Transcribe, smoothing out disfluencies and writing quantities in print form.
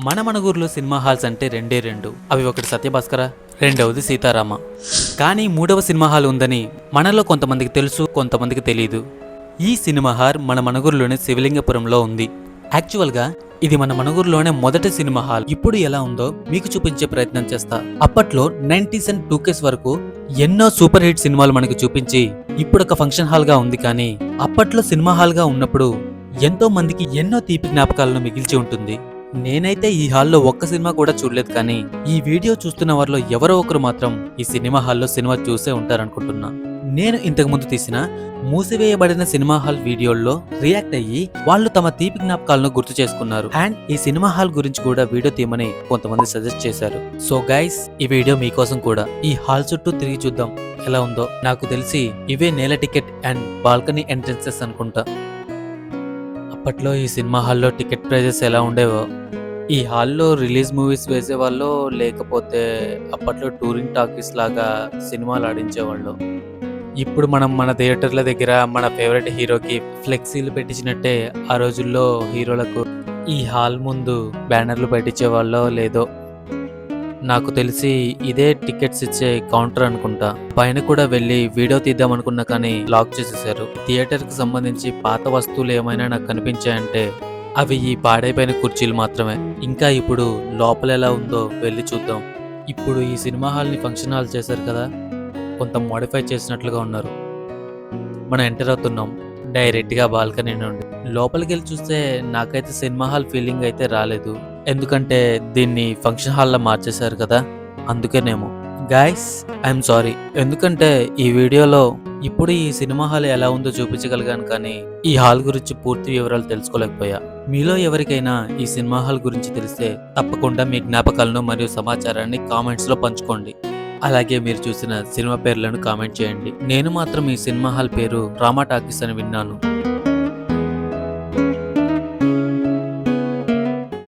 మన మనగూరులో cinema halls అంటే రెండు. అవి ఒకటి సత్యభాస్కర, రెండవది సీతారామ. కానీ మూడవ సినిమా హాల్ ఉందని మనలో కొంతమందికి తెలుసు, కొంతమందికి తెలియదు. ఈ సినిమా హాల్ మన మనగూరులోనే శివలింగపురంలో ఉంది. యాక్చువల్గా ఇది మన మనగూరులోనే మొదటి సినిమా హాల్. ఇప్పుడు ఎలా ఉందో మీకు చూపించే ప్రయత్నం చేస్తా. అప్పట్లో 90s అండ్ 2Ks వరకు ఎన్నో సూపర్ హిట్ సినిమాలు మనకు చూపించి ఇప్పుడు ఒక ఫంక్షన్ హాల్ గా ఉంది. కానీ అప్పట్లో సినిమా హాల్ గా ఉన్నప్పుడు ఎంతో మందికి ఎన్నో తీపి జ్ఞాపకాలను మిగిల్చి ఉంటుంది. నేనైతే ఈ హాల్లో ఒక్క సినిమా కూడా చూడలేదు, కానీ ఈ వీడియో చూస్తున్న వారిలో ఎవరో ఒకరు మాత్రం ఈ సినిమా హాల్లో సినిమా చూసే ఉంటారనుకుంటున్నా. నేను ఇంతకు ముందు తీసిన మూసివేయబడిన సినిమా హాల్ వీడియోల్లో రియాక్ట్ అయ్యి వాళ్ళు తమ తీపి జ్ఞాపకాలను గుర్తు చేసుకున్నారు. అండ్ ఈ సినిమా హాల్ గురించి కూడా వీడియో తీయమని కొంతమంది సజెస్ట్ చేశారు. సో గైస్, ఈ వీడియో మీకోసం కూడా. ఈ హాల్ చుట్టూ తిరిగి చూద్దాం ఎలా ఉందో. నాకు తెలిసి ఇవే నేల టికెట్ అండ్ బాల్కనీ ఎంట్రన్సెస్ అనుకుంటా. అప్పట్లో ఈ సినిమా హాల్లో టికెట్ ప్రైజెస్ ఎలా ఉండేవో. ఈ హాల్లో రిలీజ్ మూవీస్ వేసేవాళ్ళు, లేకపోతే అప్పట్లో టూరింగ్ టాకీస్ లాగా సినిమాలు ఆడించేవాళ్ళు. ఇప్పుడు మనం మన థియేటర్ల దగ్గర మన ఫేవరెట్ హీరోకి ఫ్లెక్సీలు పెట్టించినట్టే ఆ రోజుల్లో హీరోలకు ఈ హాల్ ముందు బ్యానర్లు పెట్టించేవాళ్ళో లేదో. నాకు తెలిసి ఇదే టికెట్స్ ఇచ్చే కౌంటర్ అనుకుంటా. పైన కూడా వెళ్ళి వీడియో తీద్దాం అనుకున్నా, కానీ లాక్ చేసేసారు. థియేటర్ కి సంబంధించి పాత వస్తువులు ఏమైనా నాకు కనిపించాయంటే అవి ఈ పాడైపోయిన కుర్చీలు మాత్రమే. ఇంకా ఇప్పుడు లోపల ఎలా ఉందో వెళ్ళి చూద్దాం. ఇప్పుడు ఈ సినిమా హాల్ ని ఫంక్షన్ హాల్ చేశారు కదా, కొంత మోడిఫై చేసినట్లుగా ఉన్నారు. మనం ఎంటర్ అవుతున్నాం డైరెక్ట్ గా బాల్కనీ నుండి. లోపలికి వెళ్ళి చూస్తే నాకైతే సినిమా హాల్ ఫీలింగ్ అయితే రాలేదు, ఎందుకంటే దీన్ని ఫంక్షన్ హాల్లో మార్చేశారు కదా, అందుకేనేమో. Guys, I'm sorry. ఎందుకంటే ఈ వీడియోలో ఇప్పుడు ఈ సినిమా హాల్ ఎలా ఉందో చూపించగలిగాను, కానీ ఈ హాల్ గురించి పూర్తి వివరాలు తెలుసుకోలేకపోయా. మీలో ఎవరికైనా ఈ సినిమా హాల్ గురించి తెలిస్తే తప్పకుండా మీ జ్ఞాపకాలను మరియు సమాచారాన్ని కామెంట్స్ లో పంచుకోండి. అలాగే మీరు చూసిన సినిమా పేర్లను కామెంట్ చేయండి. నేను మాత్రం ఈ సినిమా హాల్ పేరు రామా టాకీస్ అని విన్నాను.